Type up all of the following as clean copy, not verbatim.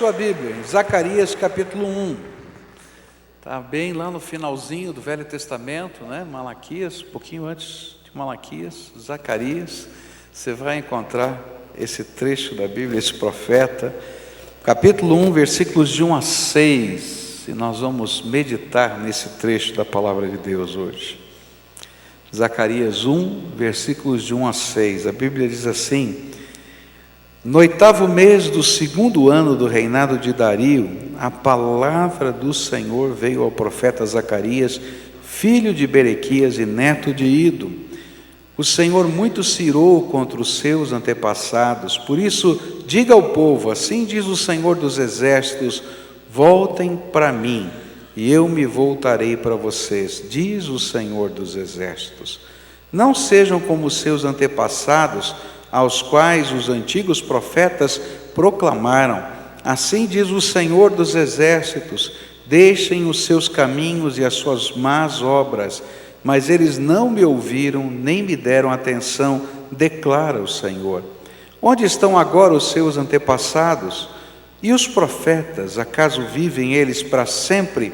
Sua Bíblia, em Zacarias capítulo 1, está bem lá no finalzinho do Velho Testamento, né? Malaquias, um pouquinho antes de Malaquias, Zacarias, você vai encontrar esse trecho da Bíblia, esse profeta, capítulo 1, versículos de 1 a 6, e nós vamos meditar nesse trecho da palavra de Deus hoje. Zacarias 1, versículos de 1 a 6, a Bíblia diz assim: no 8º mês do 2º ano do reinado de Dario, a palavra do Senhor veio ao profeta Zacarias, filho de Berequias e neto de Ido. O Senhor muito se irou contra os seus antepassados, por isso diga ao povo, assim diz o Senhor dos exércitos: voltem para mim, e eu me voltarei para vocês, diz o Senhor dos exércitos. Não sejam como os seus antepassados, aos quais os antigos profetas proclamaram, assim diz o Senhor dos exércitos: deixem os seus caminhos e as suas más obras, mas eles não me ouviram, nem me deram atenção, declara o Senhor. Onde estão agora os seus antepassados? E os profetas, acaso vivem eles para sempre?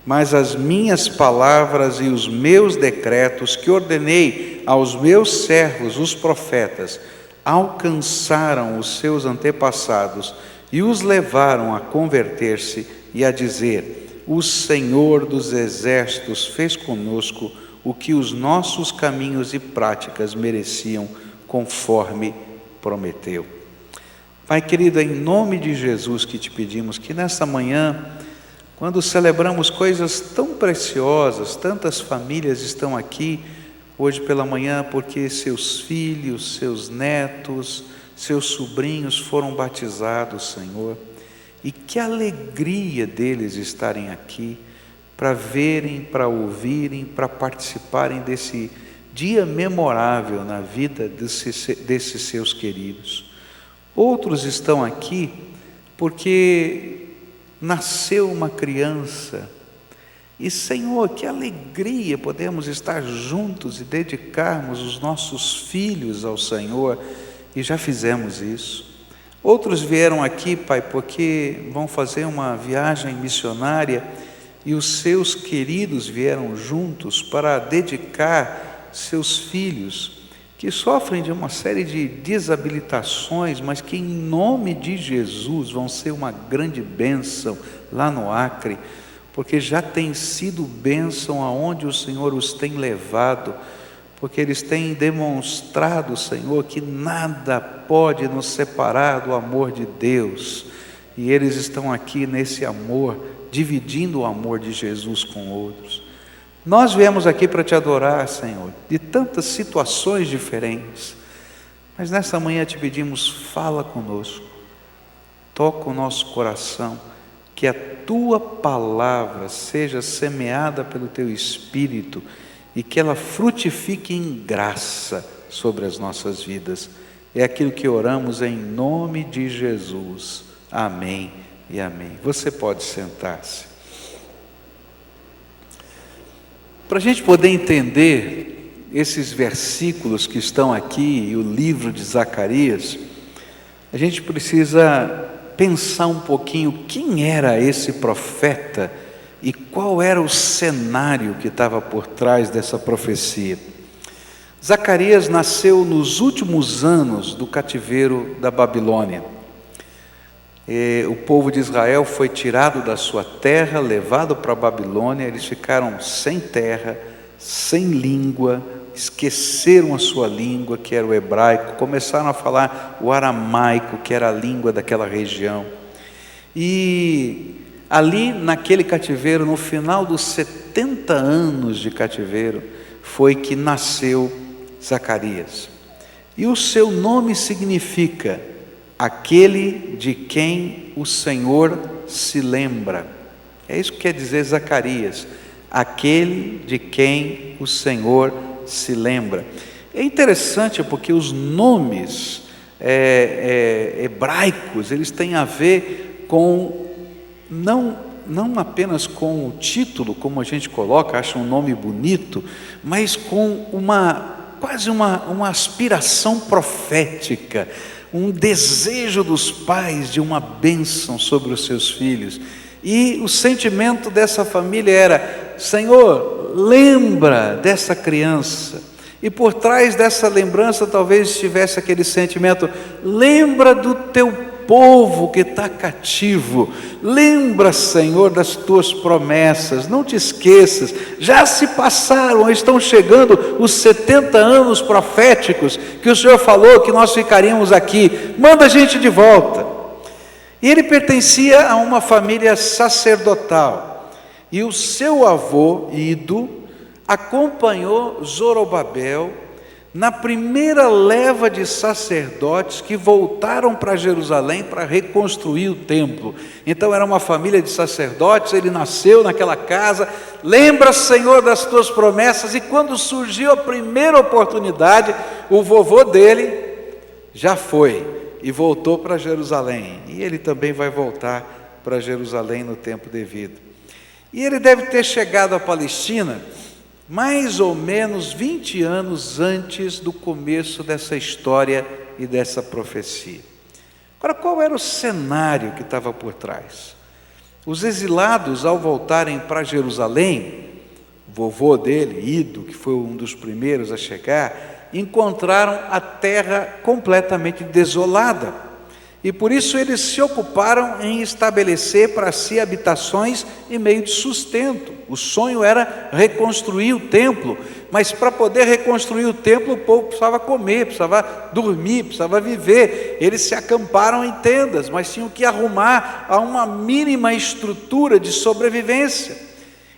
Mas as minhas palavras e os meus decretos que ordenei aos meus servos, os profetas, alcançaram os seus antepassados e os levaram a converter-se e a dizer: o Senhor dos exércitos fez conosco o que os nossos caminhos e práticas mereciam, conforme prometeu. Pai querido, é em nome de Jesus que te pedimos que nessa manhã, quando celebramos coisas tão preciosas, tantas famílias estão aqui hoje pela manhã porque seus filhos, seus netos, seus sobrinhos foram batizados, Senhor. E que alegria deles estarem aqui, para verem, para ouvirem, para participarem desse dia memorável na vida desses seus queridos. Outros estão aqui porque nasceu uma criança. E Senhor, que alegria podemos estar juntos e dedicarmos os nossos filhos ao Senhor, e já fizemos isso. Outros vieram aqui, Pai, porque vão fazer uma viagem missionária e os seus queridos vieram juntos para dedicar seus filhos, que sofrem de uma série de desabilitações, mas que em nome de Jesus vão ser uma grande bênção lá no Acre, porque já tem sido bênção aonde o Senhor os tem levado, porque eles têm demonstrado, Senhor, que nada pode nos separar do amor de Deus, e eles estão aqui nesse amor, dividindo o amor de Jesus com outros. Nós viemos aqui para te adorar, Senhor, de tantas situações diferentes, mas nessa manhã te pedimos, fala conosco, toca o nosso coração, que a tua palavra seja semeada pelo teu Espírito e que ela frutifique em graça sobre as nossas vidas. É aquilo que oramos em nome de Jesus. Amém e amém. Você pode sentar-se. Para a gente poder entender esses versículos que estão aqui e o livro de Zacarias, a gente precisa pensar um pouquinho quem era esse profeta e qual era o cenário que estava por trás dessa profecia. Zacarias nasceu nos últimos anos do cativeiro da Babilônia. O povo de Israel foi tirado da sua terra, levado para a Babilônia. Eles ficaram sem terra, sem língua, esqueceram a sua língua, que era o hebraico, começaram a falar o aramaico, que era a língua daquela região. E ali naquele cativeiro, no final dos 70 anos de cativeiro, foi que nasceu Zacarias. E o seu nome significa aquele de quem o Senhor se lembra. É isso que quer dizer Zacarias, aquele de quem o Senhor se lembra. É interessante porque os nomes hebraicos, eles têm a ver com, não apenas com o título, como a gente coloca, acha um nome bonito, mas com quase uma aspiração profética, um desejo dos pais de uma bênção sobre os seus filhos. E o sentimento dessa família era: Senhor, lembra dessa criança. E por trás dessa lembrança talvez estivesse aquele sentimento: lembra do teu povo que está cativo, lembra, Senhor, das tuas promessas, não te esqueças, já se passaram, estão chegando os 70 anos proféticos que o Senhor falou que nós ficaríamos aqui, manda a gente de volta. E ele pertencia a uma família sacerdotal, e o seu avô, Ido, acompanhou Zorobabel na primeira leva de sacerdotes que voltaram para Jerusalém para reconstruir o templo. Então era uma família de sacerdotes, ele nasceu naquela casa. Lembra, Senhor, das tuas promessas. E quando surgiu a primeira oportunidade, o vovô dele já foi e voltou para Jerusalém, e ele também vai voltar para Jerusalém no tempo devido. E ele deve ter chegado à Palestina mais ou menos 20 anos antes do começo dessa história e dessa profecia. Agora, qual era o cenário que estava por trás? Os exilados, ao voltarem para Jerusalém, o vovô dele, Ido, que foi um dos primeiros a chegar, encontraram a terra completamente desolada. E por isso eles se ocuparam em estabelecer para si habitações e meio de sustento. O sonho era reconstruir o templo, mas para poder reconstruir o templo, o povo precisava comer, precisava dormir, precisava viver. Eles se acamparam em tendas, mas tinham que arrumar a uma mínima estrutura de sobrevivência.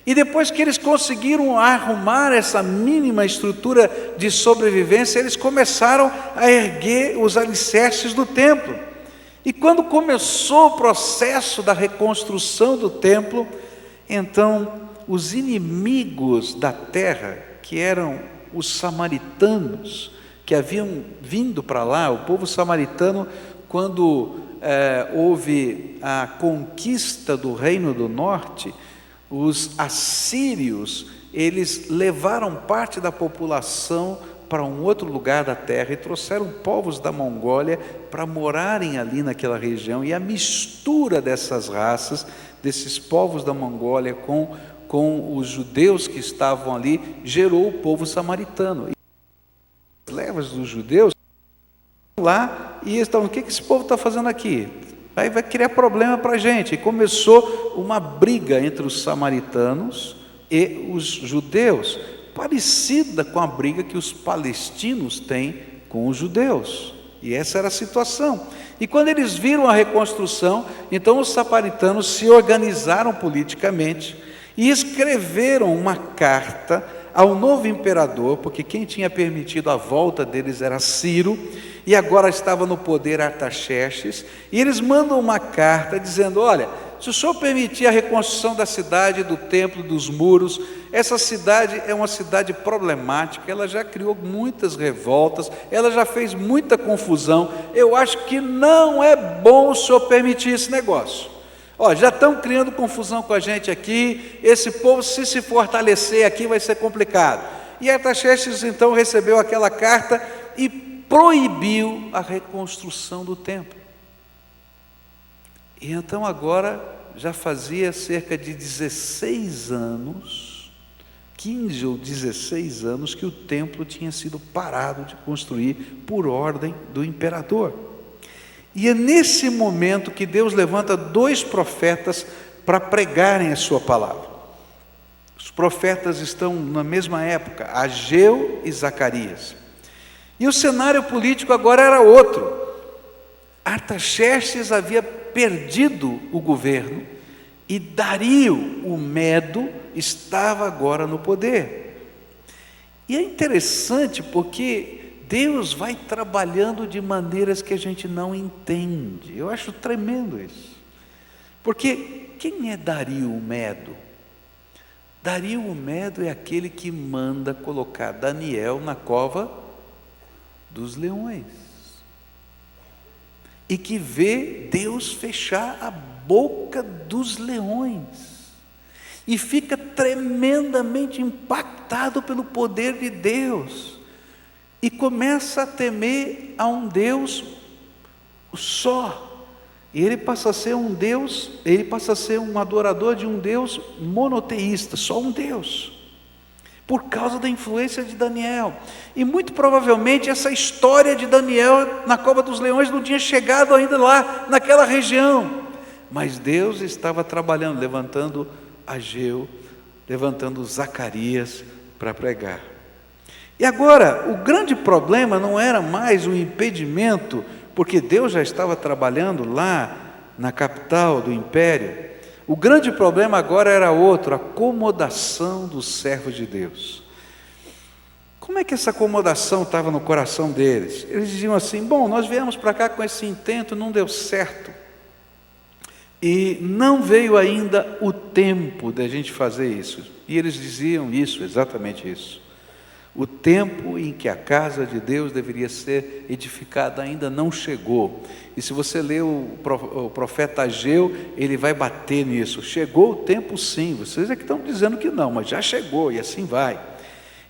E depois que eles conseguiram arrumar essa mínima estrutura de sobrevivência, eles começaram a erguer os alicerces do templo. E quando começou o processo da reconstrução do templo, então os inimigos da terra, que eram os samaritanos, que haviam vindo para lá, o povo samaritano, quando houve a conquista do Reino do Norte, os assírios, eles levaram parte da população para um outro lugar da terra e trouxeram povos da Mongólia para morarem ali naquela região, e a mistura dessas raças, desses povos da Mongólia com os judeus que estavam ali, gerou o povo samaritano. E as levas dos judeus lá e estão: o que esse povo está fazendo aqui? Vai criar problema para a gente. E começou uma briga entre os samaritanos e os judeus, parecida com a briga que os palestinos têm com os judeus. E essa era a situação. E quando eles viram a reconstrução, então os samaritanos se organizaram politicamente e escreveram uma carta ao novo imperador, porque quem tinha permitido a volta deles era Ciro, e agora estava no poder Artaxerxes, e eles mandam uma carta dizendo: olha, se o senhor permitir a reconstrução da cidade, do templo, dos muros, essa cidade é uma cidade problemática, ela já criou muitas revoltas, ela já fez muita confusão, eu acho que não é bom o senhor permitir esse negócio. Ó, já estão criando confusão com a gente aqui, esse povo, se fortalecer aqui, vai ser complicado. E Artaxerxes então recebeu aquela carta e proibiu a reconstrução do templo. E então agora já fazia cerca de 16 anos, 15 ou 16 anos, que o templo tinha sido parado de construir por ordem do imperador. E é nesse momento que Deus levanta 2 profetas para pregarem a sua palavra. Os profetas estão na mesma época, Ageu e Zacarias. E o cenário político agora era outro. Artaxerxes havia perdido o governo e Dario, o Medo, estava agora no poder. E é interessante porque Deus vai trabalhando de maneiras que a gente não entende. Eu acho tremendo isso. Porque quem é Dario, o Medo? Dario, o Medo, é aquele que manda colocar Daniel na cova dos leões. E que vê Deus fechar a boca dos leões. E fica tremendamente impactado pelo poder de Deus. E começa a temer a um Deus só. E ele passa a ser um Deus, ele passa a ser um adorador de um Deus monoteísta, só um Deus, por causa da influência de Daniel. E muito provavelmente essa história de Daniel na cova dos leões não tinha chegado ainda lá, naquela região, mas Deus estava trabalhando, levantando Ageu, levantando Zacarias para pregar. E agora, o grande problema não era mais o impedimento, porque Deus já estava trabalhando lá na capital do império. O grande problema agora era outro, a acomodação dos servos de Deus. Como é que essa acomodação estava no coração deles? Eles diziam assim: bom, nós viemos para cá com esse intento, não deu certo. E não veio ainda o tempo da gente fazer isso. E eles diziam isso, exatamente isso. O tempo em que a casa de Deus deveria ser edificada ainda não chegou. E se você ler o profeta Ageu, ele vai bater nisso. Chegou o tempo sim, vocês é que estão dizendo que não, mas já chegou e assim vai.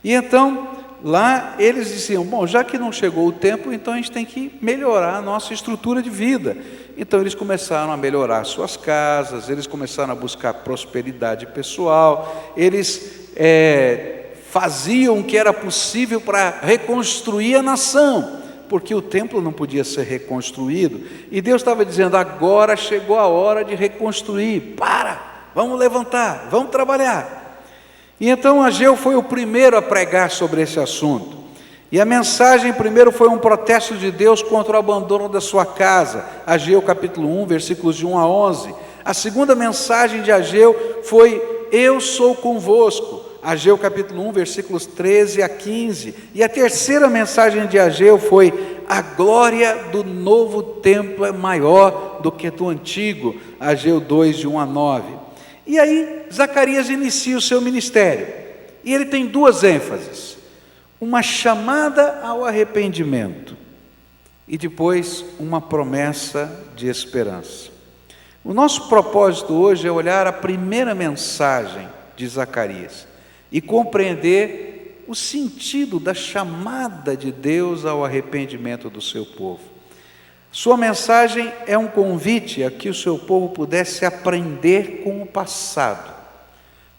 E então, lá eles diziam: bom, já que não chegou o tempo, então a gente tem que melhorar a nossa estrutura de vida. Então eles começaram a melhorar suas casas, eles começaram a buscar prosperidade pessoal, eles faziam o que era possível para reconstruir a nação, porque o templo não podia ser reconstruído, e Deus estava dizendo: agora chegou a hora de reconstruir, vamos levantar, vamos trabalhar. E então Ageu foi o primeiro a pregar sobre esse assunto, e a mensagem primeiro foi um protesto de Deus contra o abandono da sua casa, Ageu capítulo 1, versículos de 1 a 11. A segunda mensagem de Ageu foi: eu sou convosco, Ageu capítulo 1, versículos 13 a 15. E a terceira mensagem de Ageu foi: a glória do novo templo é maior do que do antigo, Ageu 2, de 1 a 9. E aí Zacarias inicia o seu ministério, e ele tem duas ênfases: uma chamada ao arrependimento e depois uma promessa de esperança. O nosso propósito hoje é olhar a primeira mensagem de Zacarias e compreender o sentido da chamada de Deus ao arrependimento do seu povo. Sua mensagem é um convite a que o seu povo pudesse aprender com o passado,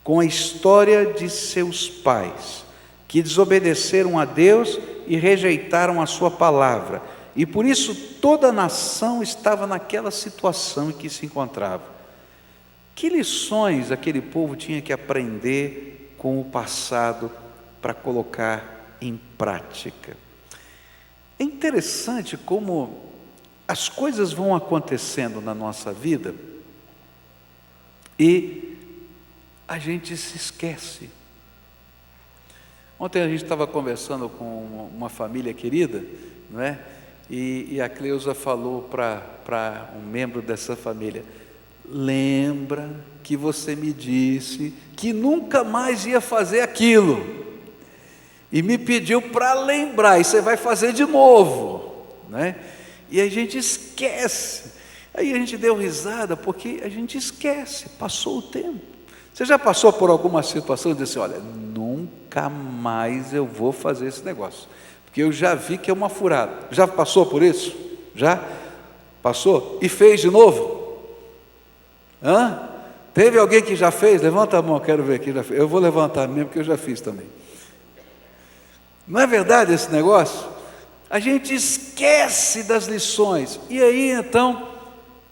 com a história de seus pais, que desobedeceram a Deus e rejeitaram a sua palavra, e por isso toda a nação estava naquela situação em que se encontrava. Que lições aquele povo tinha que aprender com o passado para colocar em prática? É interessante como as coisas vão acontecendo na nossa vida e a gente se esquece. Ontem a gente estava conversando com uma família querida, não é? E a Cleusa falou para um membro dessa família: lembra que você me disse que nunca mais ia fazer aquilo, e me pediu para lembrar, e você vai fazer de novo, né? E a gente esquece. Aí a gente deu risada, porque a gente esquece, passou o tempo. Você já passou por alguma situação e disse: olha, nunca mais eu vou fazer esse negócio, porque eu já vi que é uma furada? Já passou por isso? Já? Passou? E fez de novo? Teve alguém que já fez? Levanta a mão, quero ver quem já fez. Eu vou levantar mesmo, porque eu já fiz também. Não é verdade esse negócio? A gente esquece das lições. E aí então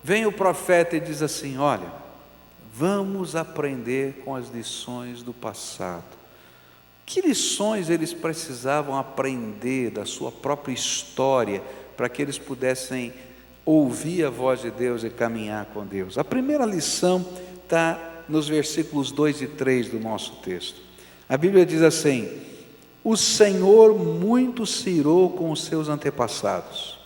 vem o profeta e diz assim: olha, vamos aprender com as lições do passado. Que lições eles precisavam aprender da sua própria história para que eles pudessem ouvir a voz de Deus e caminhar com Deus? A primeira lição está nos versículos 2 e 3 do nosso texto. A Bíblia diz assim: o Senhor muito se irou com os seus antepassados.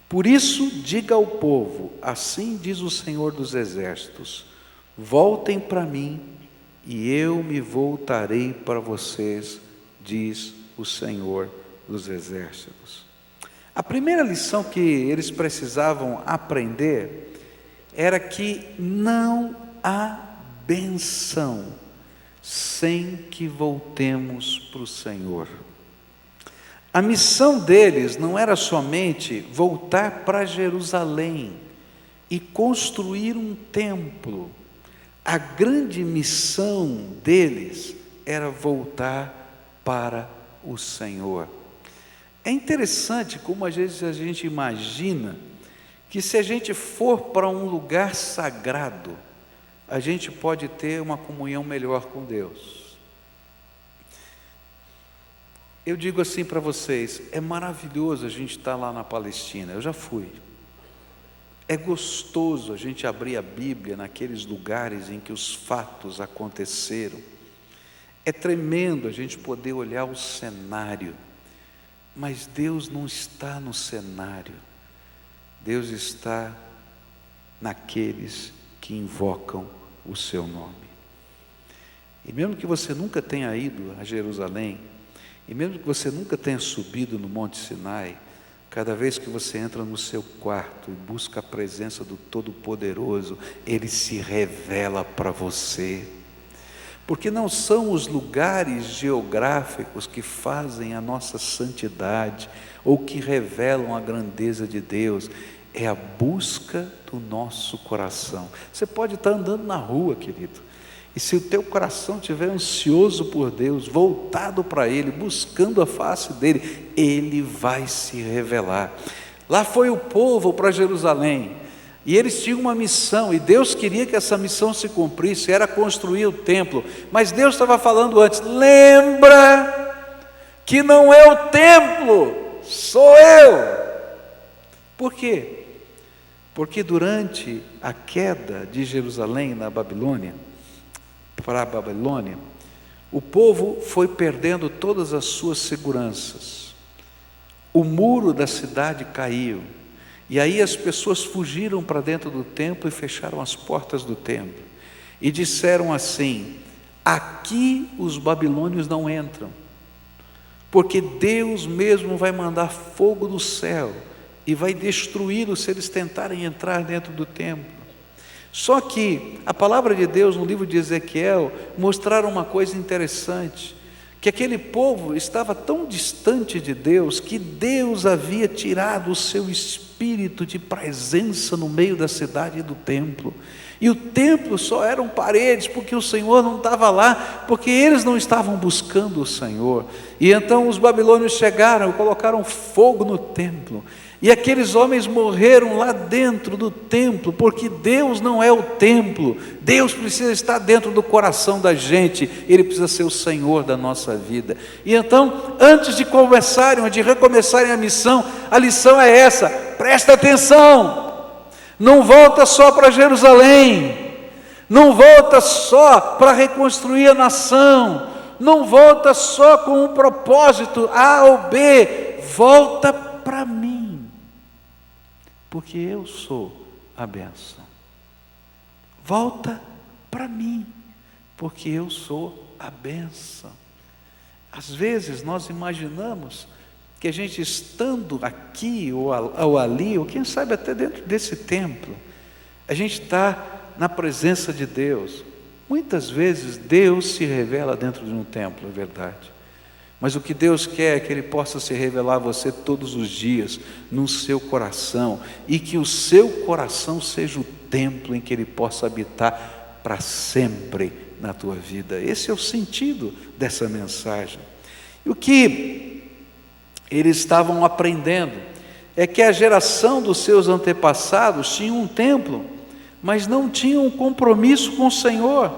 Por isso diga ao povo: assim diz o Senhor dos exércitos, voltem para mim e eu me voltarei para vocês, diz o Senhor dos exércitos. A primeira lição que eles precisavam aprender era que não há benção sem que voltemos para o Senhor. A missão deles não era somente voltar para Jerusalém e construir um templo. A grande missão deles era voltar para o Senhor. É interessante como às vezes a gente imagina que se a gente for para um lugar sagrado, a gente pode ter uma comunhão melhor com Deus. Eu digo assim para vocês, é maravilhoso a gente estar lá na Palestina, eu já fui. É gostoso a gente abrir a Bíblia naqueles lugares em que os fatos aconteceram. É tremendo a gente poder olhar o cenário, mas Deus não está no cenário, Deus está naqueles que invocam o seu nome. E mesmo que você nunca tenha ido a Jerusalém, e mesmo que você nunca tenha subido no Monte Sinai, cada vez que você entra no seu quarto e busca a presença do Todo-Poderoso, Ele se revela para você. Porque não são os lugares geográficos que fazem a nossa santidade, ou que revelam a grandeza de Deus, é a busca do nosso coração. Você pode estar andando na rua, querido, e se o teu coração estiver ansioso por Deus, voltado para Ele, buscando a face dEle, Ele vai se revelar. Lá foi o povo para Jerusalém, e eles tinham uma missão, e Deus queria que essa missão se cumprisse, era construir o templo, mas Deus estava falando antes, lembra que não é o templo, sou eu. Por quê? Porque durante a queda de Jerusalém na Babilônia, para a Babilônia, o povo foi perdendo todas as suas seguranças. O muro da cidade caiu, e aí as pessoas fugiram para dentro do templo e fecharam as portas do templo, e disseram assim: aqui os babilônios não entram, porque Deus mesmo vai mandar fogo do céu, e vai destruí-los se eles tentarem entrar dentro do templo. Só que a palavra de Deus no livro de Ezequiel mostraram uma coisa interessante, que aquele povo estava tão distante de Deus, que Deus havia tirado o seu espírito de presença no meio da cidade e do templo, e o templo só eram paredes, porque o Senhor não estava lá, porque eles não estavam buscando o Senhor. E então os babilônios chegaram e colocaram fogo no templo, e aqueles homens morreram lá dentro do templo, porque Deus não é o templo, Deus precisa estar dentro do coração da gente, Ele precisa ser o Senhor da nossa vida. E então, antes de começarem, de recomeçarem a missão, a lição é essa: presta atenção, não volta só para Jerusalém, não volta só para reconstruir a nação, não volta só com um propósito A ou B, volta para mim, porque eu sou a bênção. Volta para mim, porque eu sou a bênção. Às vezes nós imaginamos que a gente estando aqui ou ali, ou quem sabe até dentro desse templo, a gente está na presença de Deus. Muitas vezes Deus se revela dentro de um templo, é verdade. Mas o que Deus quer é que Ele possa se revelar a você todos os dias, no seu coração, e que o seu coração seja o templo em que Ele possa habitar para sempre na tua vida. Esse é o sentido dessa mensagem. E o que eles estavam aprendendo é que a geração dos seus antepassados tinha um templo, mas não tinha um compromisso com o Senhor.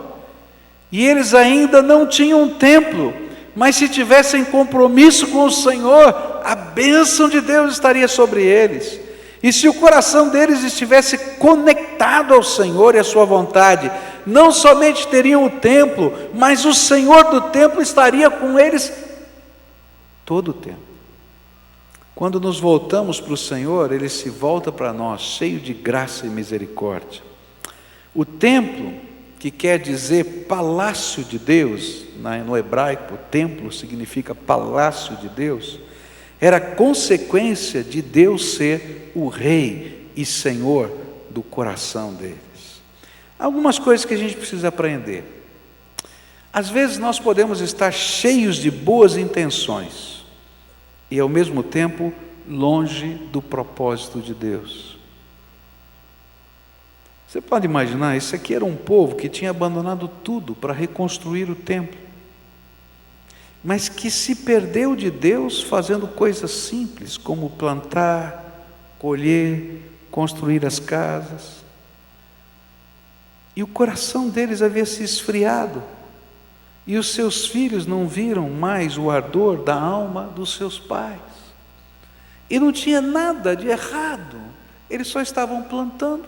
E eles ainda não tinham um templo, mas se tivessem compromisso com o Senhor, a bênção de Deus estaria sobre eles. E se o coração deles estivesse conectado ao Senhor e à sua vontade, não somente teriam o templo, mas o Senhor do templo estaria com eles todo o tempo. Quando nos voltamos para o Senhor, Ele se volta para nós, cheio de graça e misericórdia. O templo, que quer dizer palácio de Deus, no hebraico, templo significa palácio de Deus, era consequência de Deus ser o rei e senhor do coração deles. Algumas coisas que a gente precisa aprender. Às vezes nós podemos estar cheios de boas intenções, e ao mesmo tempo longe do propósito de Deus. Você pode imaginar, isso aqui era um povo que tinha abandonado tudo para reconstruir o templo, mas que se perdeu de Deus fazendo coisas simples, como plantar, colher, construir as casas. E o coração deles havia se esfriado, e os seus filhos não viram mais o ardor da alma dos seus pais. E não tinha nada de errado, eles só estavam plantando,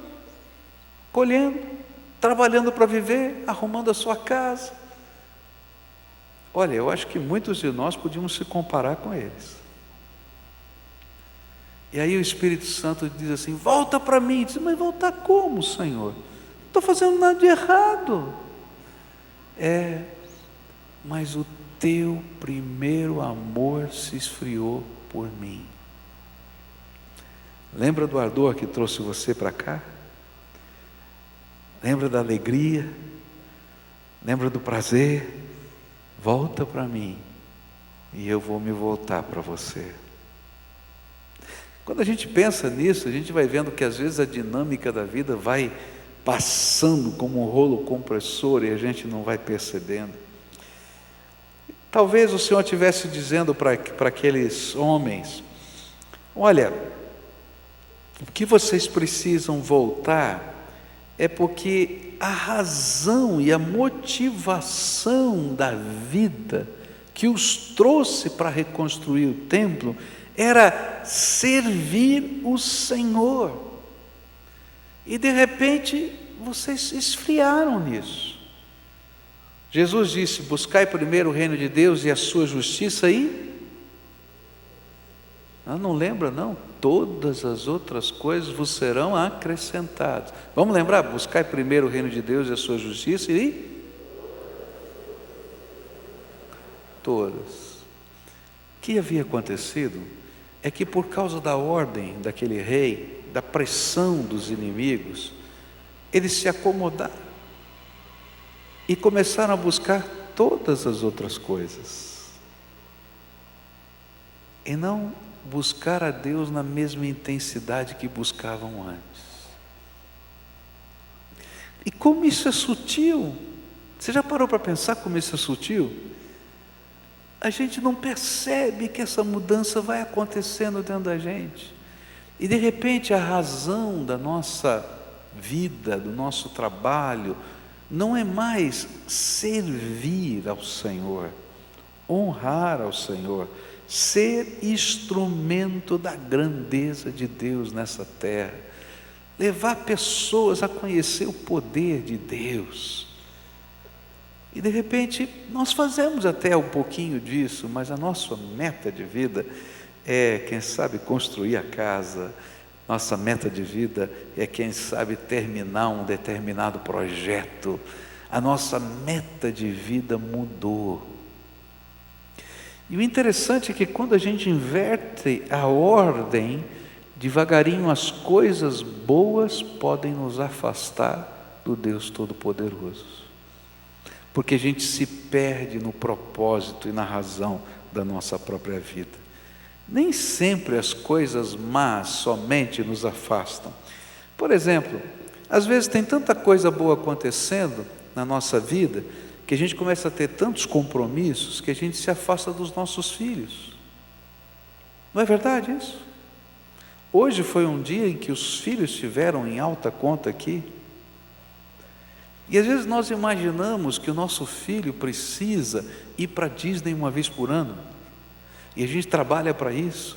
colhendo, trabalhando para viver, arrumando a sua casa. Olha, eu acho que muitos de nós podíamos se comparar com eles. E aí o Espírito Santo diz assim: volta para mim. Diz: mas voltar como, Senhor? Não estou fazendo nada de errado. Mas o teu primeiro amor se esfriou por mim. Lembra do ardor que trouxe você para cá? Lembra da alegria? Lembra do prazer? Volta para mim e eu vou me voltar para você. Quando a gente pensa nisso, a gente vai vendo que às vezes a dinâmica da vida vai passando como um rolo compressor e a gente não vai percebendo. Talvez o Senhor estivesse dizendo para aqueles homens: olha, o que vocês precisam voltar é porque a razão e a motivação da vida que os trouxe para reconstruir o templo era servir o Senhor. E de repente vocês esfriaram nisso. Jesus disse: buscai primeiro o reino de Deus e a sua justiça e... não lembra não? Todas as outras coisas vos serão acrescentadas. Vamos lembrar? Buscai primeiro o reino de Deus e a sua justiça e... todas. O que havia acontecido é que por causa da ordem daquele rei, da pressão dos inimigos, eles se acomodaram e começaram a buscar todas as outras coisas e não buscar a Deus na mesma intensidade que buscavam antes. E como isso é sutil? Você já parou para pensar como isso é sutil? A gente não percebe que essa mudança vai acontecendo dentro da gente. E de repente a razão da nossa vida, do nosso trabalho, não é mais servir ao Senhor, honrar ao Senhor, ser instrumento da grandeza de Deus nessa terra, levar pessoas a conhecer o poder de Deus. E de repente nós fazemos até um pouquinho disso, mas a nossa meta de vida é, quem sabe, construir a casa. Nossa meta de vida é, quem sabe, terminar um determinado projeto. A nossa meta de vida mudou. E o interessante é que quando a gente inverte a ordem, devagarinho as coisas boas podem nos afastar do Deus Todo-Poderoso. Porque a gente se perde no propósito e na razão da nossa própria vida. Nem sempre as coisas más somente nos afastam. Por exemplo, às vezes tem tanta coisa boa acontecendo na nossa vida, que a gente começa a ter tantos compromissos, que a gente se afasta dos nossos filhos. Não é verdade isso? Hoje foi um dia em que os filhos estiveram em alta conta aqui. E às vezes nós imaginamos que o nosso filho precisa ir para a Disney uma vez por ano. E a gente trabalha para isso,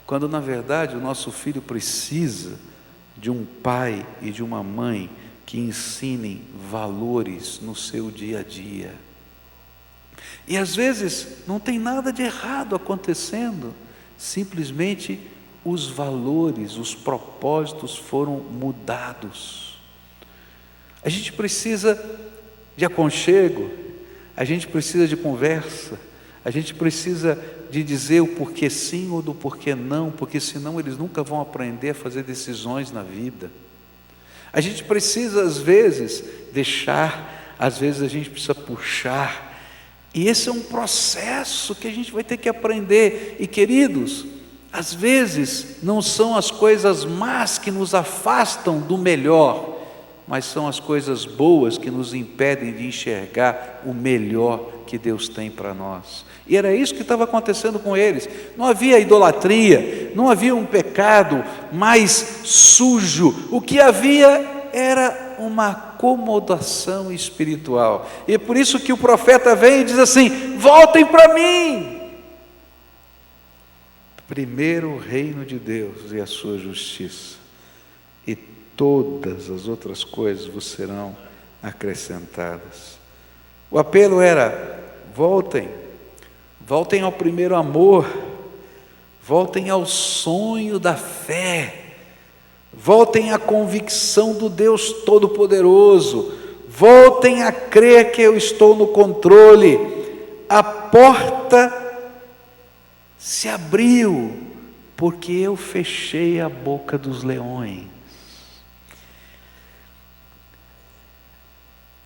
quando na verdade o nosso filho precisa de um pai e de uma mãe que ensinem valores no seu dia a dia. E às vezes não tem nada de errado acontecendo, simplesmente os valores, os propósitos foram mudados. A gente precisa de aconchego, a gente precisa de conversa, a gente precisa de dizer o porquê sim ou do porquê não, porque senão eles nunca vão aprender a fazer decisões na vida. A gente precisa às vezes deixar, às vezes a gente precisa puxar, E esse é um processo que a gente vai ter que aprender. E queridos, às vezes não são as coisas más que nos afastam do melhor, mas são as coisas boas que nos impedem de enxergar o melhor que Deus tem para nós. E era isso que estava acontecendo com eles. Não havia idolatria, não havia um pecado mais sujo. O que havia era uma acomodação espiritual. E é por isso que o profeta vem e diz assim: voltem para mim. Primeiro o reino de Deus e a sua justiça, e todas as outras coisas vos serão acrescentadas. O apelo era: voltem ao primeiro amor, voltem ao sonho da fé, voltem à convicção do Deus Todo-Poderoso, voltem a crer que eu estou no controle. A porta se abriu, porque eu fechei a boca dos leões.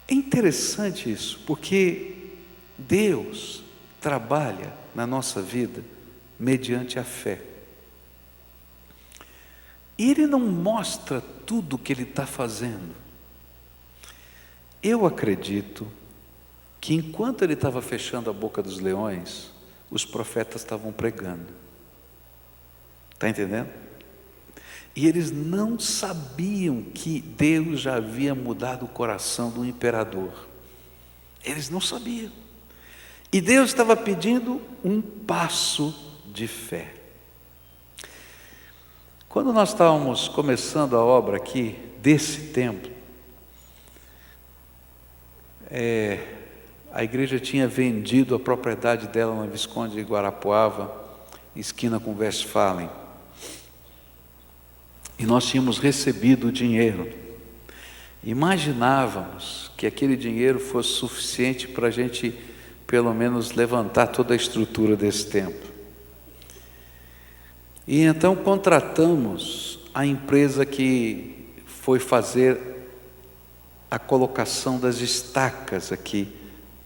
É interessante isso, porque Deus trabalha na nossa vida mediante a fé. E Ele não mostra tudo o que Ele está fazendo. Eu acredito que enquanto Ele estava fechando a boca dos leões, os profetas estavam pregando. Está entendendo? E eles não sabiam que Deus já havia mudado o coração do imperador. Eles não sabiam. E Deus estava pedindo um passo de fé. Quando nós estávamos começando a obra aqui desse templo, a igreja tinha vendido a propriedade dela na Visconde de Guarapuava, esquina com Westphalen. E nós tínhamos recebido o dinheiro. Imaginávamos que aquele dinheiro fosse suficiente para a gente, pelo menos, levantar toda a estrutura desse templo. E então contratamos a empresa que foi fazer a colocação das estacas aqui,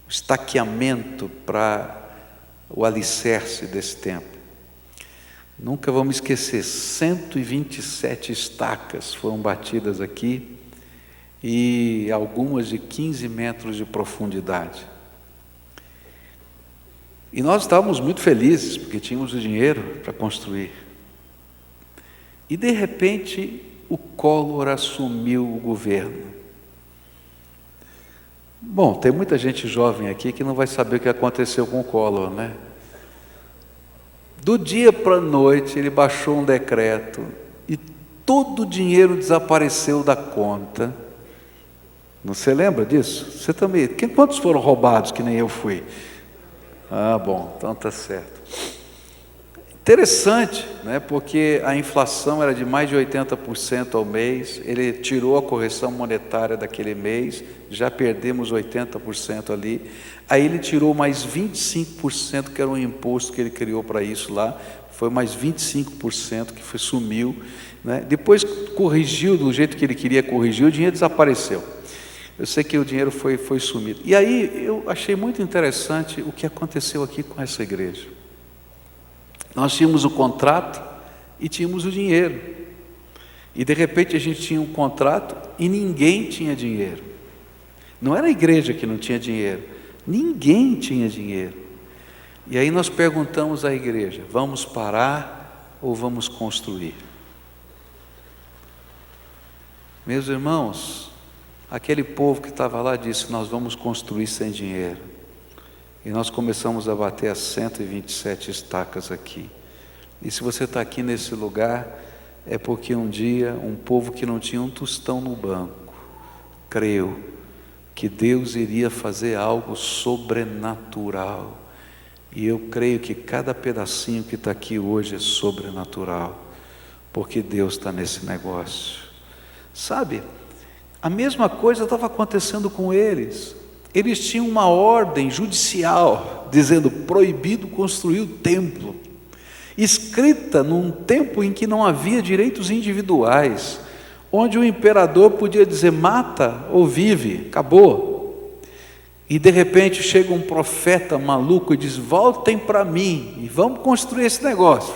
o estaqueamento para o alicerce desse templo. Nunca vamos esquecer, 127 estacas foram batidas aqui, e algumas de 15 metros de profundidade. E nós estávamos muito felizes, porque tínhamos o dinheiro para construir. E de repente, o Collor assumiu o governo. Bom, tem muita gente jovem aqui que não vai saber o que aconteceu com o Collor, né? Do dia para a noite, ele baixou um decreto e todo o dinheiro desapareceu da conta. Você lembra disso? Você também. Quantos foram roubados, que nem eu fui? Ah, bom, então está certo. Interessante, né? Porque a inflação era de mais de 80% ao mês. Ele tirou a correção monetária daquele mês, já perdemos 80% ali. Aí ele tirou mais 25%, que era um imposto que ele criou para isso lá. Foi mais 25% que sumiu, né? Depois corrigiu do jeito que ele queria corrigir, o dinheiro desapareceu. Eu sei que o dinheiro foi sumido. E aí eu achei muito interessante o que aconteceu aqui com essa igreja. Nós tínhamos o contrato e tínhamos o dinheiro. E de repente a gente tinha um contrato e ninguém tinha dinheiro. Não era a igreja que não tinha dinheiro, ninguém tinha dinheiro. E aí nós perguntamos à igreja: vamos parar ou vamos construir? Meus irmãos, aquele povo que estava lá disse: nós vamos construir sem dinheiro. E nós começamos a bater as 127 estacas aqui. E se você está aqui nesse lugar, é porque um dia um povo que não tinha um tostão no banco creu que Deus iria fazer algo sobrenatural. E eu creio que cada pedacinho que está aqui hoje é sobrenatural, porque Deus está nesse negócio. Sabe, a mesma coisa estava acontecendo com eles. Eles tinham uma ordem judicial dizendo: proibido construir o templo, escrita num tempo em que não havia direitos individuais, onde o imperador podia dizer: mata ou vive, acabou. E de repente chega um profeta maluco e diz: voltem para mim e vamos construir esse negócio,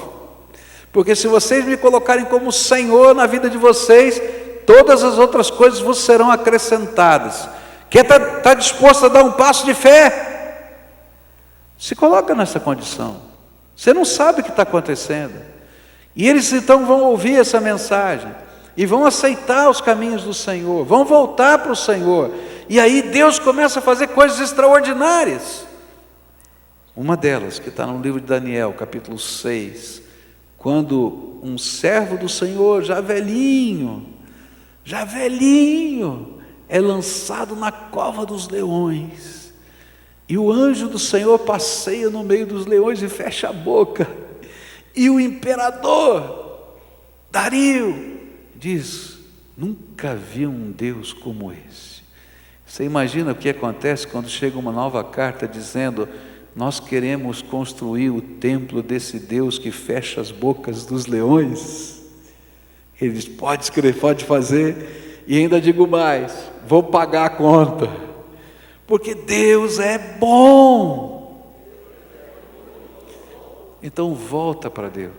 porque se vocês me colocarem como Senhor na vida de vocês, todas as outras coisas vos serão acrescentadas. Quem está disposto a dar um passo de fé? Se coloca nessa condição. Você não sabe o que está acontecendo, e eles então vão ouvir essa mensagem e vão aceitar os caminhos do Senhor, vão voltar para o Senhor. E aí Deus começa a fazer coisas extraordinárias. Uma delas, que está no livro de Daniel, capítulo 6, quando um servo do Senhor, já velhinho, é lançado na cova dos leões, e o anjo do Senhor passeia no meio dos leões e fecha a boca, e o imperador Dario diz: nunca vi um Deus como esse. Você imagina o que acontece quando chega uma nova carta dizendo: nós queremos construir o templo desse Deus que fecha as bocas dos leões? Ele diz: pode escrever, pode fazer, e ainda digo mais, vou pagar a conta, porque Deus é bom. Então volta para Deus.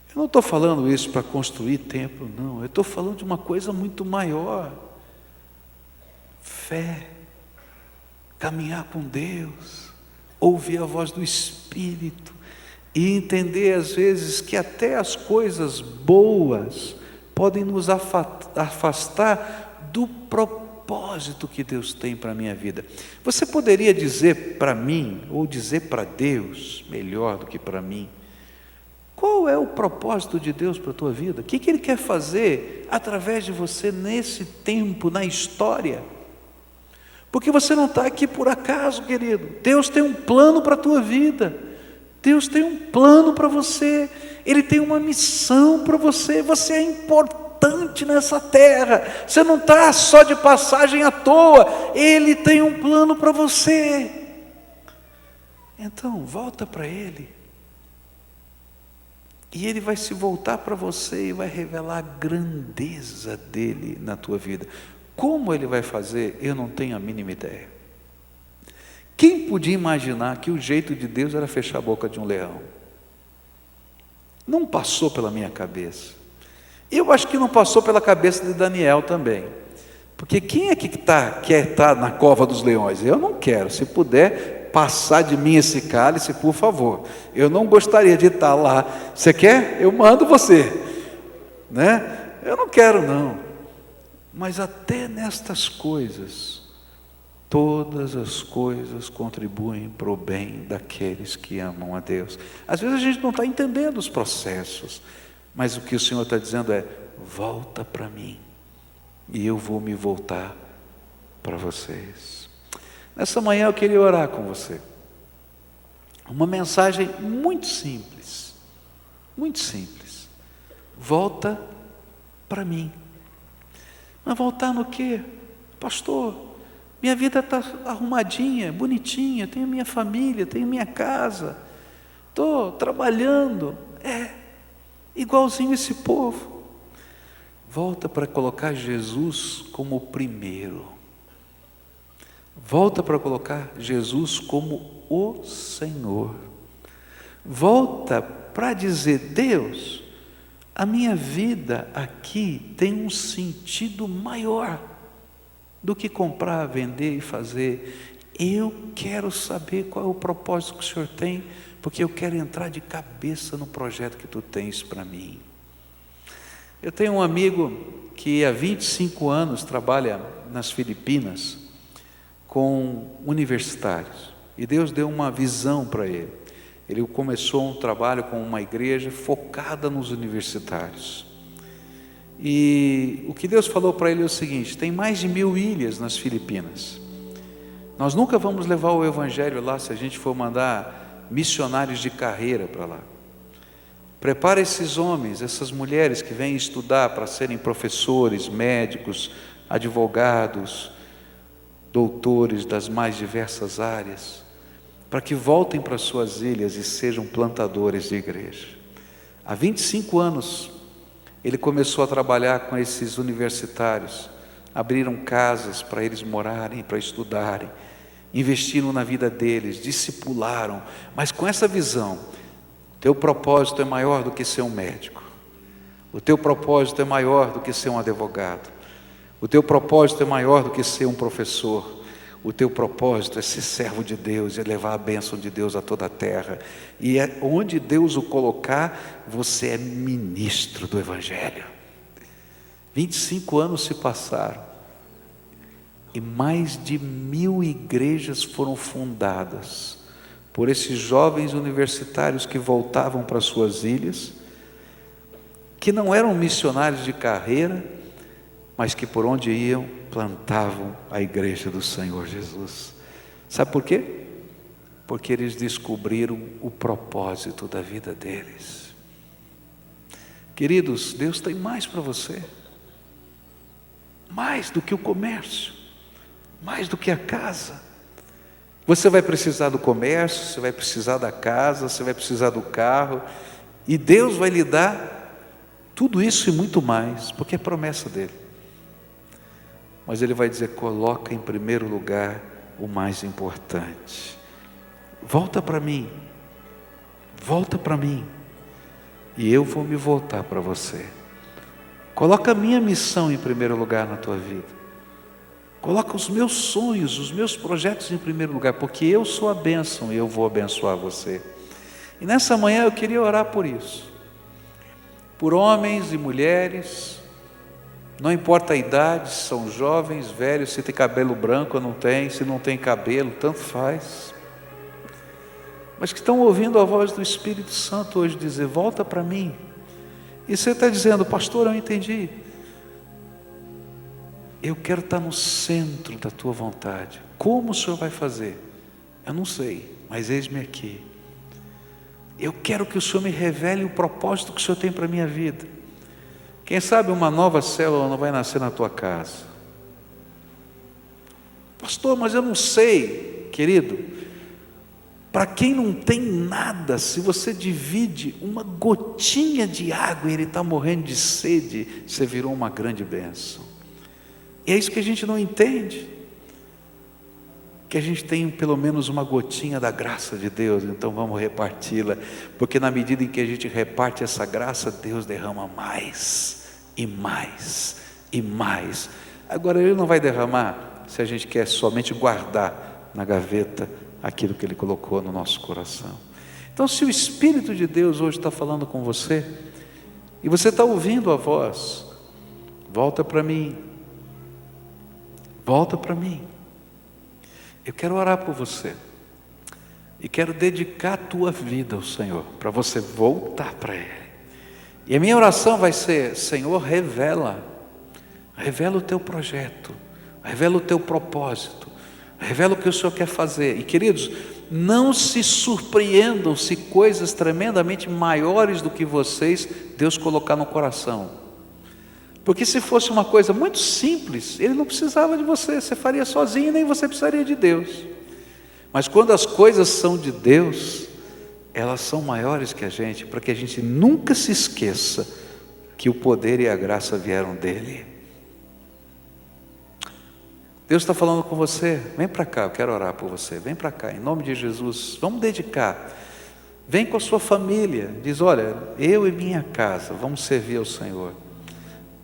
Eu não estou falando isso para construir templo, não, eu estou falando de uma coisa muito maior. Fé, caminhar com Deus, ouvir a voz do Espírito e entender às vezes que até as coisas boas podem nos afastar do propósito que Deus tem para a minha vida. Você poderia dizer para mim, ou dizer para Deus, melhor do que para mim, qual é o propósito de Deus para a tua vida? O que Ele quer fazer através de você nesse tempo, na história? Porque você não está aqui por acaso, querido. Deus tem um plano para a tua vida. Deus tem um plano para você. Ele tem uma missão para você. Você é importante nessa terra. Você não está só de passagem à toa. Ele tem um plano para você. Então, volta para Ele. E Ele vai se voltar para você e vai revelar a grandeza dEle na tua vida. Como Ele vai fazer, eu não tenho a mínima ideia. Quem podia imaginar que o jeito de Deus era fechar a boca de um leão? Não passou pela minha cabeça. Eu acho que não passou pela cabeça de Daniel também. Porque quem é que quer estar na cova dos leões? Eu não quero. Se puder passar de mim esse cálice, por favor. Eu não gostaria de estar lá. Você quer? Eu mando você. Né? Eu não quero, não. Mas até nestas coisas, todas as coisas contribuem para o bem daqueles que amam a Deus. Às vezes a gente não está entendendo os processos, mas o que o Senhor está dizendo é: volta para mim, e eu vou me voltar para vocês. Nessa manhã eu queria orar com você. Uma mensagem muito simples, muito simples. Volta para mim. Mas voltar no quê? Pastor, minha vida está arrumadinha, bonitinha, tenho minha família, tenho minha casa, estou trabalhando, igualzinho esse povo. Volta para colocar Jesus como o primeiro. Volta para colocar Jesus como o Senhor. Volta para dizer: Deus, a minha vida aqui tem um sentido maior do que comprar, vender e fazer. Eu quero saber qual é o propósito que o Senhor tem, porque eu quero entrar de cabeça no projeto que Tu tens para mim. Eu tenho um amigo que há 25 anos trabalha nas Filipinas com universitários, e Deus deu uma visão para ele. Ele começou um trabalho com uma igreja focada nos universitários. E o que Deus falou para ele é o seguinte: tem mais de 1000 ilhas nas Filipinas. Nós nunca vamos levar o evangelho lá se a gente for mandar missionários de carreira para lá. Prepara esses homens, essas mulheres que vêm estudar para serem professores, médicos, advogados, doutores das mais diversas áreas, para que voltem para suas ilhas e sejam plantadores de igreja. Há 25 anos, ele começou a trabalhar com esses universitários, abriram casas para eles morarem, para estudarem, investiram na vida deles, discipularam, mas com essa visão: teu propósito é maior do que ser um médico, o teu propósito é maior do que ser um advogado, o teu propósito é maior do que ser um professor, o teu propósito é ser servo de Deus, é levar a bênção de Deus a toda a terra, e é onde Deus o colocar, você é ministro do Evangelho. 25 anos se passaram, e mais de 1000 igrejas foram fundadas por esses jovens universitários que voltavam para suas ilhas, que não eram missionários de carreira, mas que por onde iam, plantavam a igreja do Senhor Jesus. Sabe por quê? Porque eles descobriram o propósito da vida deles. Queridos, Deus tem mais para você, mais do que o comércio, mais do que a casa. Você vai precisar do comércio, você vai precisar da casa, você vai precisar do carro, e Deus vai lhe dar tudo isso e muito mais, porque é promessa dele. Mas ele vai dizer: coloca em primeiro lugar o mais importante. Volta para mim, e eu vou me voltar para você. Coloca a minha missão em primeiro lugar na tua vida. Coloca os meus sonhos, os meus projetos em primeiro lugar, porque eu sou a bênção e eu vou abençoar você. E nessa manhã eu queria orar por isso, por homens e mulheres, não importa a idade, se são jovens, velhos, se tem cabelo branco ou não tem, se não tem cabelo, tanto faz, mas que estão ouvindo a voz do Espírito Santo hoje dizer: volta para mim. E você está dizendo: pastor, eu entendi, eu quero estar no centro da tua vontade. Como o Senhor vai fazer? Eu não sei, mas eis-me aqui. Eu quero que o Senhor me revele o propósito que o Senhor tem para a minha vida. Quem sabe uma nova célula não vai nascer na tua casa. Pastor, mas eu não sei. Querido, para quem não tem nada, se você divide uma gotinha de água e ele está morrendo de sede, você virou uma grande bênção. E é isso que a gente não entende, que a gente tem pelo menos uma gotinha da graça de Deus, então vamos reparti-la, porque na medida em que a gente reparte essa graça, Deus derrama mais, e mais, e mais. Agora Ele não vai derramar se a gente quer somente guardar na gaveta aquilo que Ele colocou no nosso coração. Então, se o Espírito de Deus hoje está falando com você, e você está ouvindo a voz: volta para mim, volta para mim. Eu quero orar por você, e quero dedicar a tua vida ao Senhor, para você voltar para Ele. E a minha oração vai ser: Senhor, revela o teu projeto, revela o teu propósito, revela o que o Senhor quer fazer. E queridos, não se surpreendam se coisas tremendamente maiores do que vocês Deus colocar no coração, porque se fosse uma coisa muito simples, Ele não precisava de você, você faria sozinho, nem você precisaria de Deus. Mas quando as coisas são de Deus, elas são maiores que a gente, para que a gente nunca se esqueça que o poder e a graça vieram dEle. Deus está falando com você: vem para cá, eu quero orar por você, vem para cá, em nome de Jesus, vamos dedicar. Vem com a sua família, diz: olha, eu e minha casa vamos servir ao Senhor.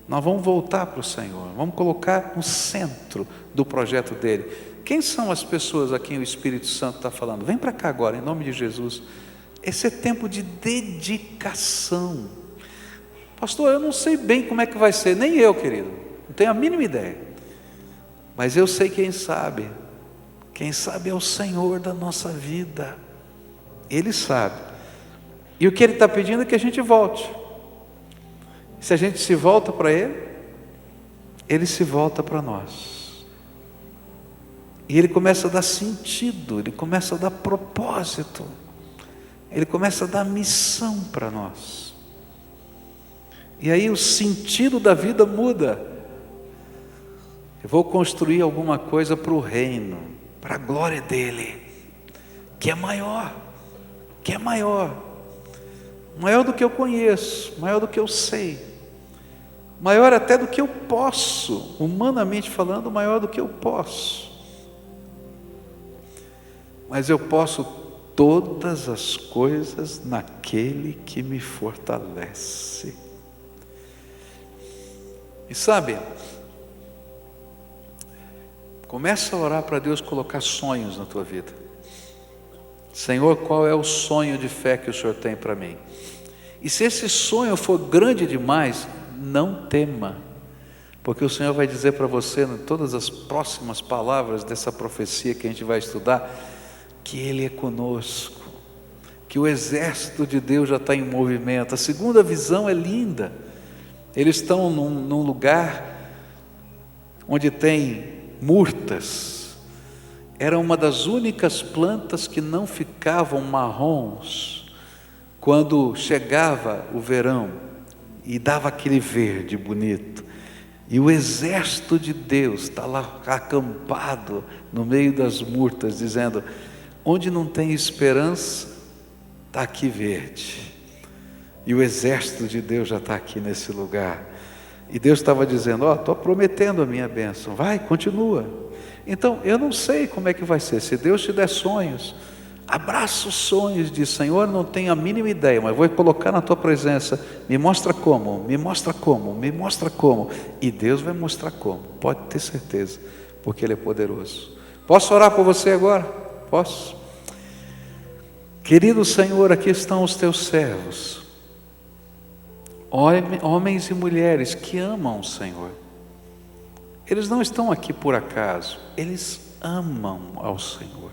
Nós vamos voltar para o Senhor, vamos colocar no centro do projeto dEle. Quem são as pessoas a quem o Espírito Santo está falando? Vem para cá agora, em nome de Jesus. Esse é tempo de dedicação. Pastor, eu não sei bem como é que vai ser, nem eu, querido, não tenho a mínima ideia, mas eu sei quem sabe é o Senhor da nossa vida, Ele sabe, e o que Ele está pedindo é que a gente volte. Se a gente se volta para Ele, Ele se volta para nós, e Ele começa a dar sentido, Ele começa a dar propósito, Ele começa a dar missão para nós. E aí o sentido da vida muda. Eu vou construir alguma coisa para o reino, para a glória dEle, que é maior do que eu conheço, maior do que eu sei, maior até do que eu posso, humanamente falando, maior do que eu posso. Mas eu posso todas as coisas naquele que me fortalece. E sabe, começa a orar para Deus colocar sonhos na tua vida. Senhor, qual é o sonho de fé que o Senhor tem para mim? E se esse sonho for grande demais, não tema, porque o Senhor vai dizer para você, em todas as próximas palavras dessa profecia que a gente vai estudar, que Ele é conosco, que o exército de Deus já está em movimento. A segunda visão é linda. Eles estão num lugar onde tem murtas. Era uma das únicas plantas que não ficavam marrons quando chegava o verão e dava aquele verde bonito. E o exército de Deus está lá acampado no meio das murtas, dizendo: onde não tem esperança, está aqui verde. E o exército de Deus já está aqui nesse lugar. E Deus estava dizendo: estou prometendo a minha bênção, vai, continua. Então, eu não sei como é que vai ser. Se Deus te der sonhos, abraça os sonhos, diz: Senhor, não tenho a mínima ideia, mas vou colocar na tua presença, me mostra como, me mostra como, me mostra como. E Deus vai mostrar como, pode ter certeza, porque Ele é poderoso. Posso orar por você agora? Posso? Querido Senhor, aqui estão os teus servos, homens e mulheres que amam o Senhor. Eles não estão aqui por acaso, eles amam ao Senhor.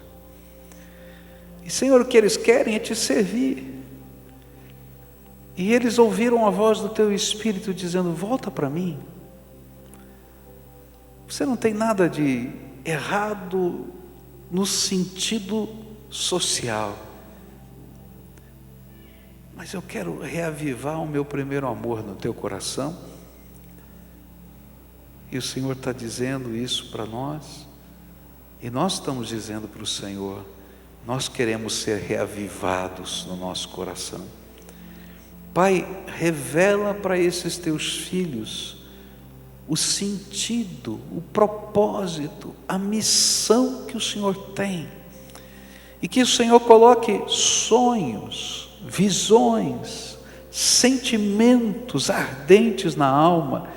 E Senhor, o que eles querem é te servir. E eles ouviram a voz do teu Espírito dizendo: volta para mim. Você não tem nada de errado no sentido social, mas eu quero reavivar o meu primeiro amor no teu coração. E o Senhor está dizendo isso para nós, e nós estamos dizendo para o Senhor: nós queremos ser reavivados no nosso coração. Pai, revela para esses teus filhos o sentido, o propósito, a missão que o Senhor tem, e que o Senhor coloque sonhos, visões, sentimentos ardentes na alma,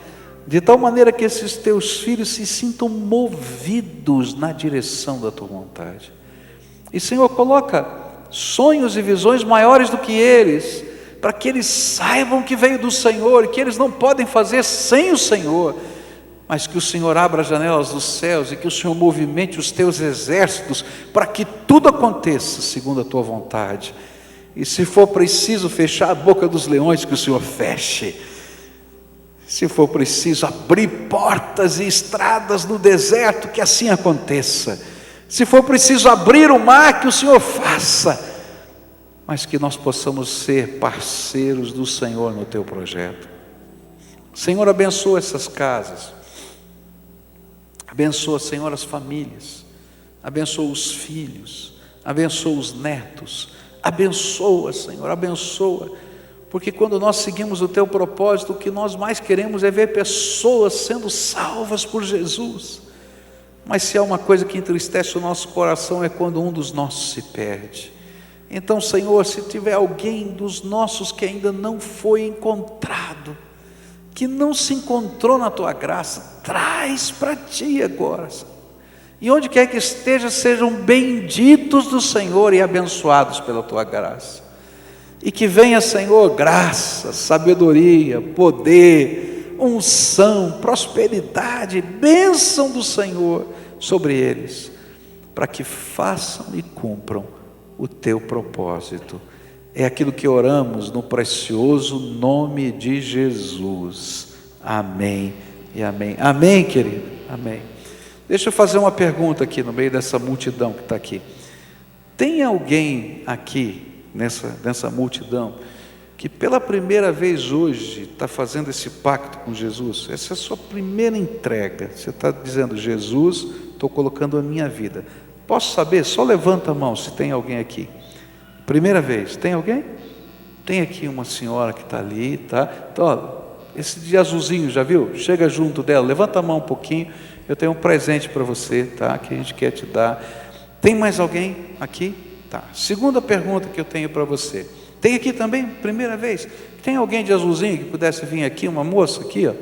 de tal maneira que esses teus filhos se sintam movidos na direção da tua vontade. E Senhor, coloca sonhos e visões maiores do que eles, para que eles saibam que veio do Senhor, e que eles não podem fazer sem o Senhor, mas que o Senhor abra as janelas dos céus, e que o Senhor movimente os teus exércitos, para que tudo aconteça segundo a tua vontade. E se for preciso fechar a boca dos leões, que o Senhor feche. Se for preciso abrir portas e estradas no deserto, que assim aconteça. Se for preciso abrir o mar, que o Senhor faça. Mas que nós possamos ser parceiros do Senhor no teu projeto. Senhor, abençoa essas casas. Abençoa, Senhor, as famílias. Abençoa os filhos. Abençoa os netos. Abençoa, Senhor, abençoa. Porque quando nós seguimos o teu propósito, o que nós mais queremos é ver pessoas sendo salvas por Jesus. Mas se há uma coisa que entristece o nosso coração, é quando um dos nossos se perde. Então, Senhor, se tiver alguém dos nossos que ainda não foi encontrado, que não se encontrou na tua graça, traz para ti agora, Senhor. E onde quer que esteja, sejam benditos do Senhor e abençoados pela tua graça. E que venha, Senhor, graça, sabedoria, poder, unção, prosperidade, bênção do Senhor sobre eles, para que façam e cumpram o teu propósito. É aquilo que oramos no precioso nome de Jesus. Amém e amém. Amém, querido? Amém. Deixa eu fazer uma pergunta aqui no meio dessa multidão que está aqui. Tem alguém aqui nessa multidão que pela primeira vez hoje está fazendo esse pacto com Jesus? Essa é a sua primeira entrega. Você está dizendo: Jesus, estou colocando a minha vida. Posso saber? Só levanta a mão se tem alguém aqui. Primeira vez, tem alguém? Tem aqui uma senhora que está ali, tá? Então, esse de azulzinho, já viu? Chega junto dela, levanta a mão um pouquinho, eu tenho um presente para você, tá? Que a gente quer te dar. Tem mais alguém aqui? Tá. Segunda pergunta que eu tenho para você. Tem aqui também, primeira vez? Tem alguém de azulzinho que pudesse vir aqui, uma moça aqui, ó?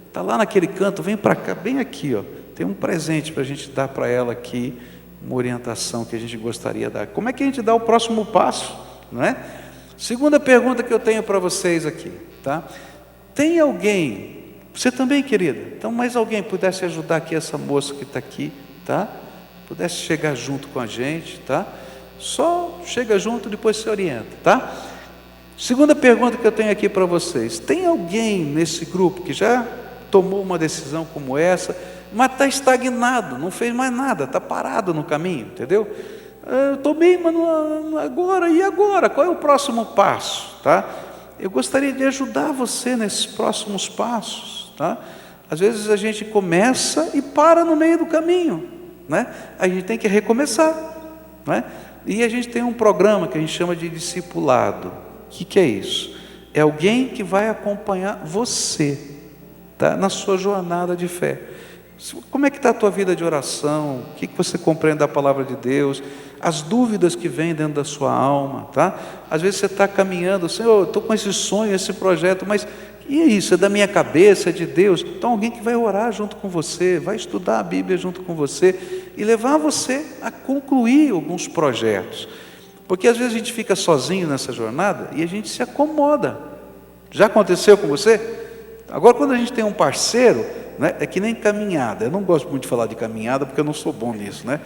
Está lá naquele canto, vem para cá, bem aqui, ó. Tem um presente para a gente dar para ela aqui, uma orientação que a gente gostaria de dar. Como é que a gente dá o próximo passo, não é? Segunda pergunta que eu tenho para vocês aqui, tá? Tem alguém, você também, querida, então mais alguém pudesse ajudar aqui essa moça que está aqui, tá? Pudesse chegar junto com a gente, tá? Só chega junto, depois se orienta, tá? Segunda pergunta que eu tenho aqui para vocês: tem alguém nesse grupo que já tomou uma decisão como essa, mas está estagnado, não fez mais nada, está parado no caminho, entendeu? Eu tomei, mas não, agora, e agora? Qual é o próximo passo, tá? Eu gostaria de ajudar você nesses próximos passos, tá? Às vezes a gente começa e para no meio do caminho, né? A gente tem que recomeçar, né? E a gente tem um programa que a gente chama de discipulado. O que é isso? É alguém que vai acompanhar você, tá? Na sua jornada de fé. Como é que está a tua vida de oração? O que você compreende da palavra de Deus? As dúvidas que vêm dentro da sua alma, tá? Às vezes você está caminhando, Senhor, estou com esse sonho, esse projeto, mas e é isso? É da minha cabeça, é de Deus? Então alguém que vai orar junto com você, vai estudar a Bíblia junto com você e levar você a concluir alguns projetos. Porque às vezes a gente fica sozinho nessa jornada e a gente se acomoda. Já aconteceu com você? Agora quando a gente tem um parceiro, né, é que nem caminhada. Eu não gosto muito de falar de caminhada porque eu não sou bom nisso, né?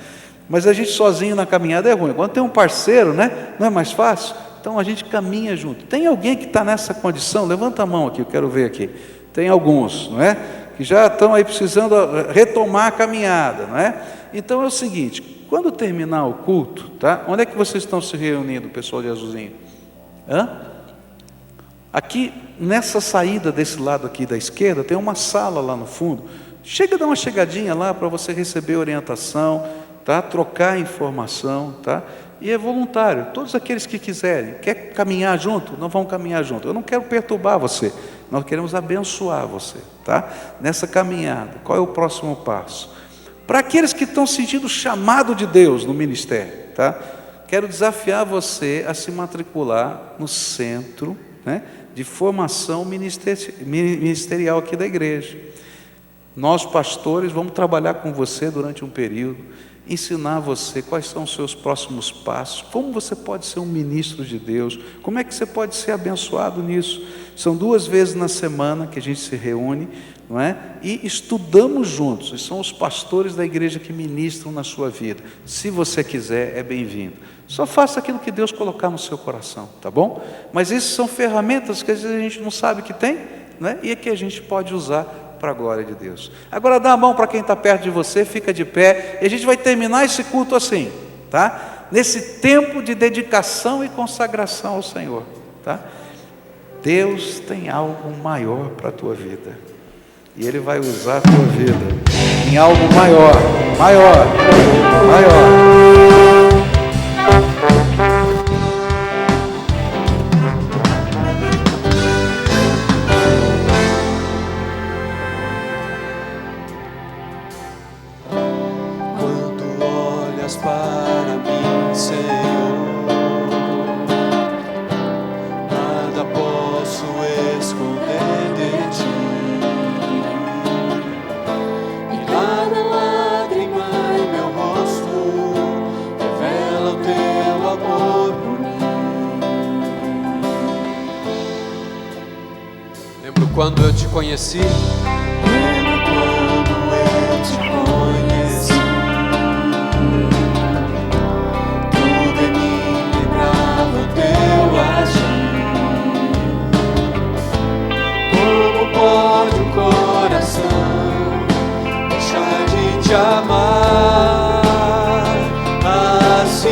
Mas a gente sozinho na caminhada é ruim. Quando tem um parceiro, né, não é mais fácil? Então a gente caminha junto. Tem alguém que está nessa condição? Levanta a mão aqui, eu quero ver aqui. Tem alguns, não é? Que já estão aí precisando retomar a caminhada, não é? Então é o seguinte: quando terminar o culto, tá? Onde é que vocês estão se reunindo, pessoal de azulzinho? Hã? Aqui, nessa saída desse lado aqui da esquerda, tem uma sala lá no fundo. Chega a dar uma chegadinha lá para você receber orientação, tá? Trocar informação, tá? E é voluntário. Todos aqueles que quiserem, quer caminhar junto, não vão caminhar junto. Eu não quero perturbar você, nós queremos abençoar você, tá? Nessa caminhada. Qual é o próximo passo? Para aqueles que estão sentindo o chamado de Deus no ministério, tá? Quero desafiar você a se matricular no centro, né, de formação ministerial aqui da igreja. Nós, pastores, vamos trabalhar com você durante um período, ensinar você quais são os seus próximos passos, como você pode ser um ministro de Deus, como é que você pode ser abençoado nisso. São 2 vezes na semana que a gente se reúne, não é? E estudamos juntos, e são os pastores da igreja que ministram na sua vida. Se você quiser, é bem-vindo. Só faça aquilo que Deus colocar no seu coração, tá bom? Mas essas são ferramentas que às vezes a gente não sabe que tem, né? E é que a gente pode usar para a glória de Deus. Agora dá a mão para quem está perto de você, fica de pé, e a gente vai terminar esse culto assim, tá? Nesse tempo de dedicação e consagração ao Senhor, tá? Deus tem algo maior para a tua vida, e Ele vai usar a tua vida em algo maior, maior, maior. Para mim, Senhor, nada posso esconder de ti, e cada lágrima em meu rosto revela o teu amor por mim. Lembro quando eu te conheci. Pode o coração deixar de te amar assim?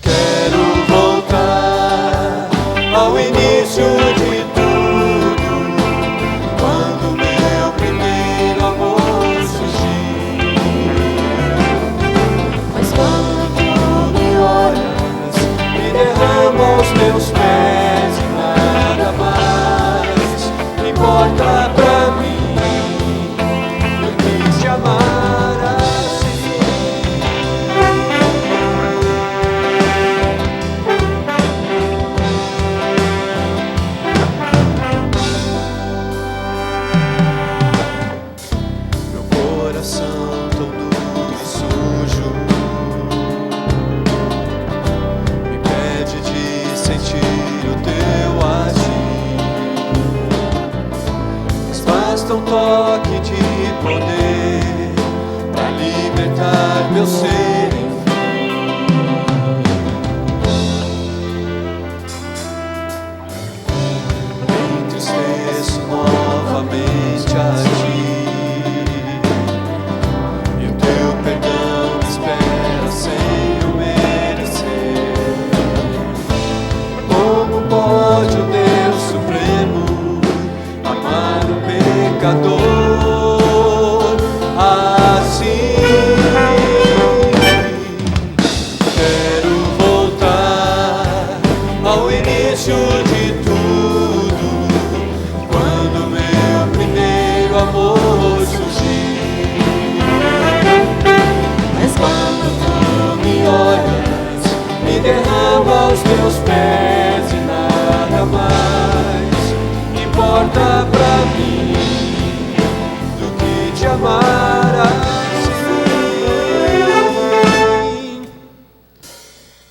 Quero voltar ao início de tudo, quando meu primeiro amor surgiu. Mas quando tu me olhas, me derrama aos meus pés. deixar meu ser entristeço novamente a ti, e o teu perdão me espera sem eu merecer. Como pode o Deus Supremo amar o pecador assim? Quero voltar ao início de tudo, quando meu primeiro amor surgiu. Mas quando tu me olhas, me derrama aos teus pés e nada mais importa pra mim do que te amar assim.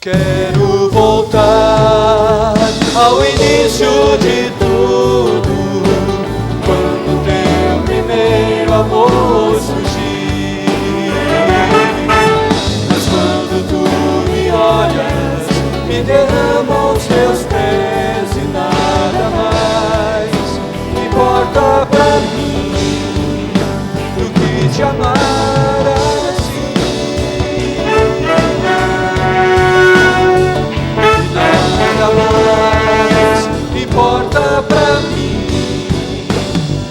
Quero voltar ao início de tudo, quando teu primeiro amor surgiu. Mas quando tu me olhas, me derrama aos teus pés e nada mais importa pra mim do que te amar assim. Nada mais importa pra mim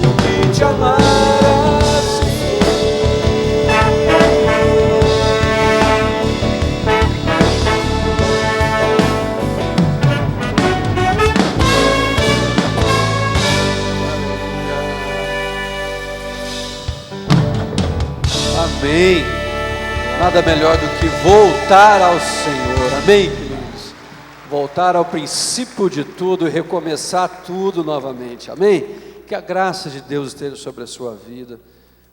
do que te amar assim. Amém. Nada melhor do que voltar ao Senhor. Amém, queridos? Voltar ao princípio de tudo e recomeçar tudo novamente. Amém? Que a graça de Deus esteja sobre a sua vida.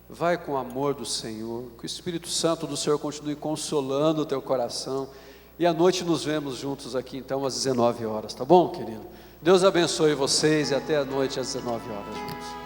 Vai com o amor do Senhor. Que o Espírito Santo do Senhor continue consolando o teu coração. E à noite nos vemos juntos aqui, então, às 19 horas. Tá bom, querido? Deus abençoe vocês e até à noite às 19 horas juntos.